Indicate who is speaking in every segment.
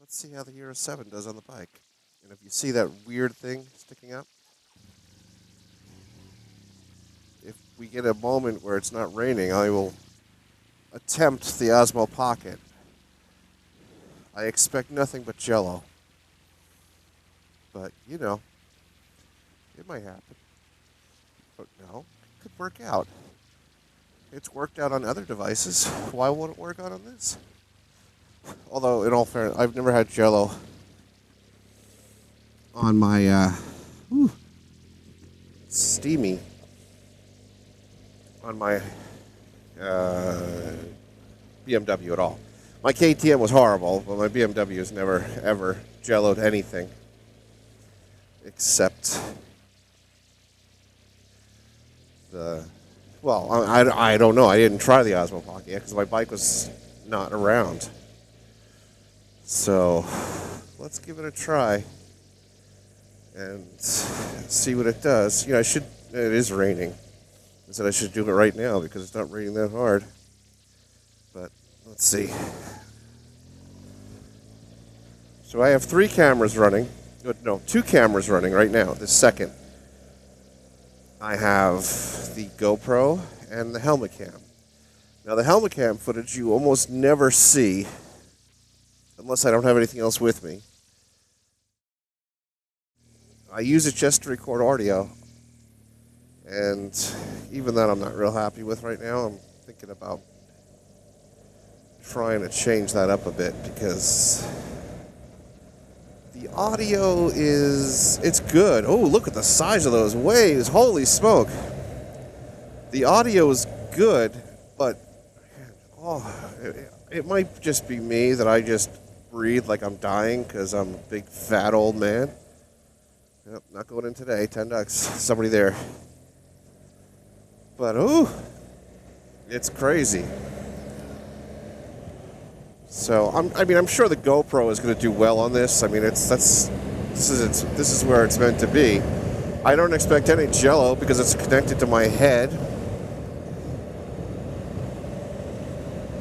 Speaker 1: let's see how the Hero 7 does on the bike. And if you see that weird thing sticking up, if we get a moment where it's not raining, I will attempt the Osmo Pocket. I expect nothing but Jello. But, you know, it might happen. But no, it could work out. It's worked out on other devices. Why won't it work out on this? Although, in all fairness, I've never had Jello on my, steamy, on my BMW at all. My KTM was horrible, but my BMW has never, ever Jelloed anything. Except the... Well, I don't know. I didn't try the Osmo Pocket yet because my bike was not around. So, let's give it a try and see what it does. You know, it is raining. I said I should do it right now because it's not raining that hard. But, let's see. So I have 3 cameras running. No, 2 cameras running right now, this second. I have the GoPro and the helmet cam. Now the helmet cam footage you almost never see unless I don't have anything else with me. I use it just to record audio, and even that I'm not real happy with right now. I'm thinking about trying to change that up a bit because the audio it's good. Oh, look at the size of those waves. Holy smoke. The audio is good, but it might just be me that I just breathe like I'm dying because I'm a big fat old man. Yep, not going in today. $10. Somebody there. But, it's crazy. So I'm sure the GoPro is going to do well on this. I mean, this is where it's meant to be. I don't expect any Jello because it's connected to my head.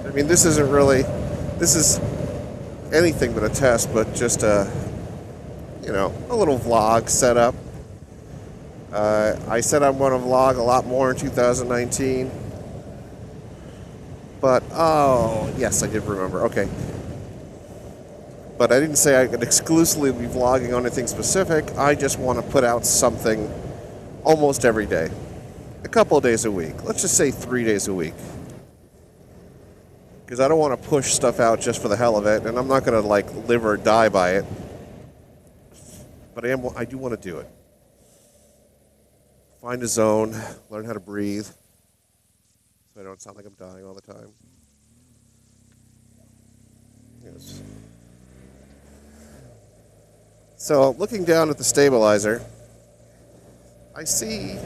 Speaker 1: I mean, this is anything but a test, but just a little vlog setup. I said I'm going to vlog a lot more in 2019. But, yes, I did remember. Okay. But I didn't say I could exclusively be vlogging on anything specific. I just want to put out something almost every day. A couple of days a week. Let's just say 3 days a week. Because I don't want to push stuff out just for the hell of it, and I'm not going to, live or die by it. But I do want to do it. Find a zone, learn how to breathe. So I don't sound like I'm dying all the time. Yes. So, looking down at the stabilizer, I see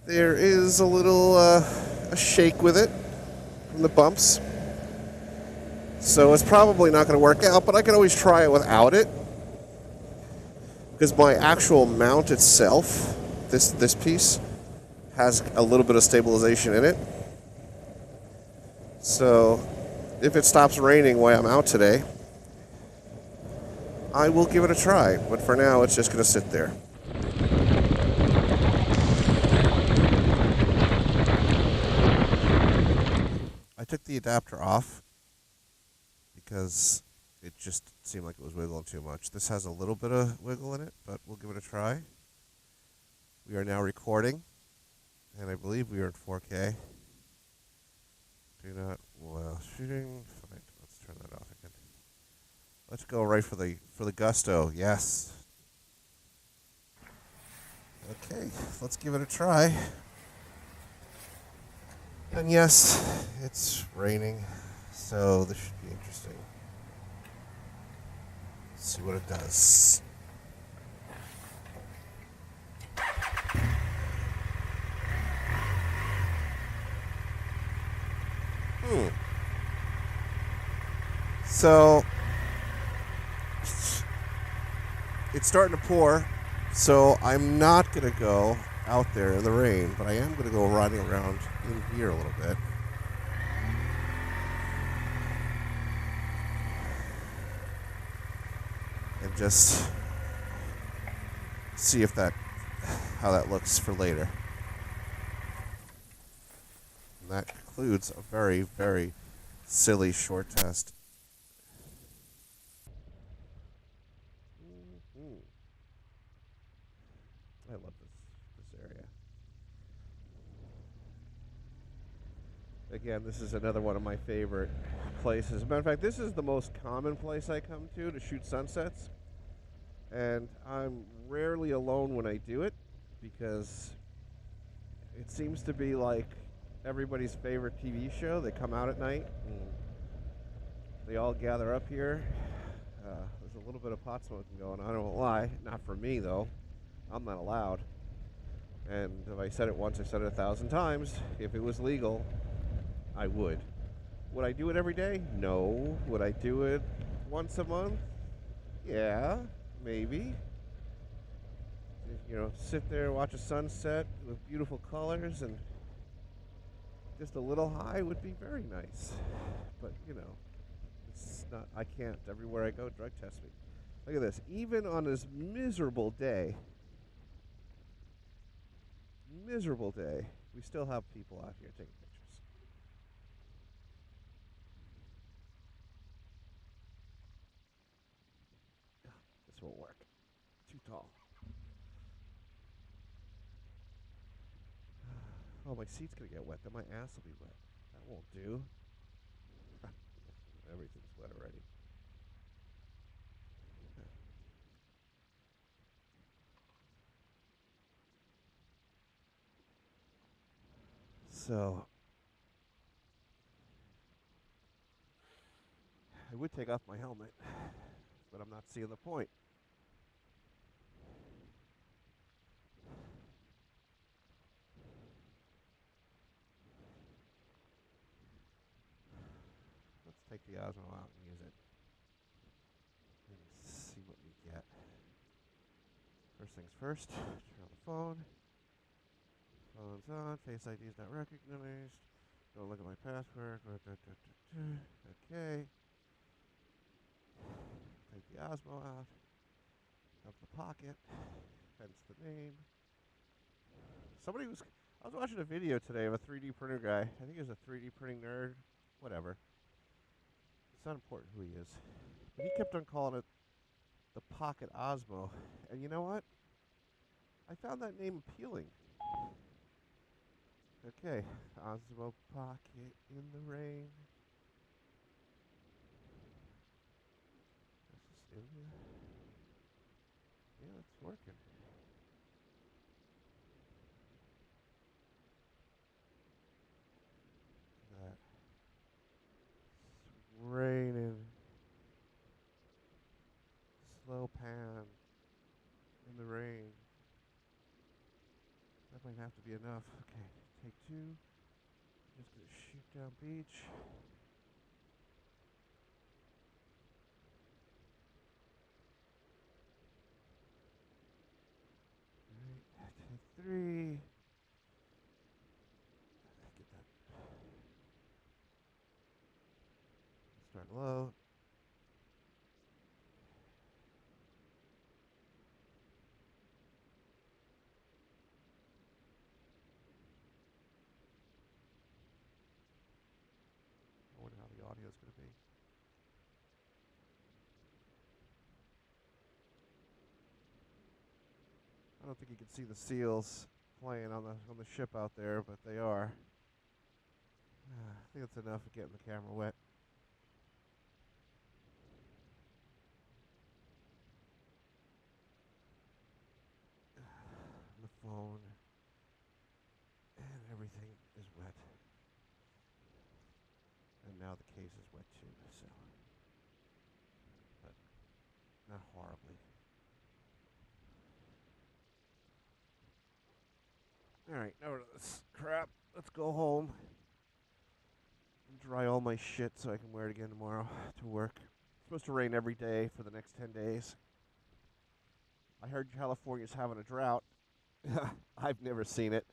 Speaker 1: there is a little a shake with it from the bumps. So it's probably not going to work out, but I can always try it without it. Because my actual mount itself, this piece, has a little bit of stabilization in it. So if it stops raining while I'm out today, I will give it a try. But for now, it's just going to sit there. I took the adapter off because it just seemed like it was wiggling too much. This has a little bit of wiggle in it, but we'll give it a try. We are now recording. And I believe we are in 4K. Shooting. Fine. Let's turn that off again. Let's go right for the gusto. Yes. Okay, let's give it a try. And yes, it's raining, so this should be interesting. Let's see what it does. So it's starting to pour, so I'm not going to go out there in the rain, but I am going to go riding around in here a little bit. just see if how that looks for later. And that concludes a very, very silly short test. I love this area. Again, this is another one of my favorite places. As a matter of fact, this is the most common place I come to shoot sunsets. And I'm rarely alone when I do it because it seems to be like everybody's favorite TV show. They come out at night and they all gather up here. There's a little bit of pot smoking going on, I won't lie. Not for me, though. I'm not allowed. And if I said it once, I said it 1,000 times. If it was legal, I would. Would I do it every day? No. Would I do it once a month? Yeah, maybe. You know, sit there, watch a sunset with beautiful colors, and just a little high would be very nice. But, you know, it's not, I can't. Everywhere I go, drug test me. Look at this. Even on this miserable day, we still have people out here taking pictures. This won't work. Too tall. Oh, my seat's gonna get wet. Then my ass will be wet. That won't do. Everything's wet already. So, I would take off my helmet, but I'm not seeing the point. Let's take the Osmo out and use it. And see what we get. First things first, turn on the phone. Phone's on, Face ID is not recognized. Don't look at my password. Okay. Take the Osmo out of the pocket, hence the name. I was watching a video today of a 3D printer guy. I think he was a 3D printing nerd. Whatever. It's not important who he is. But he kept on calling it the Pocket Osmo. And you know what? I found that name appealing. Okay, Osmo Pocket in the rain. This is in the... Yeah, it's working. That. It's raining. Slow pan in the rain. That might have to be enough. Okay, take two. Just gonna shoot down beach. Alright, take three. Get that. Start low. I wonder how the audio is going to be. I don't think you can see the seals playing on the ship out there, but they are. I think that's enough of getting the camera wet. The phone and everything is wet. And now the case is wet too, so. But not horribly. Alright, now we're this crap. Let's go home and dry all my shit so I can wear it again tomorrow to work. It's supposed to rain every day for the next 10 days. I heard California's having a drought. I've never seen it.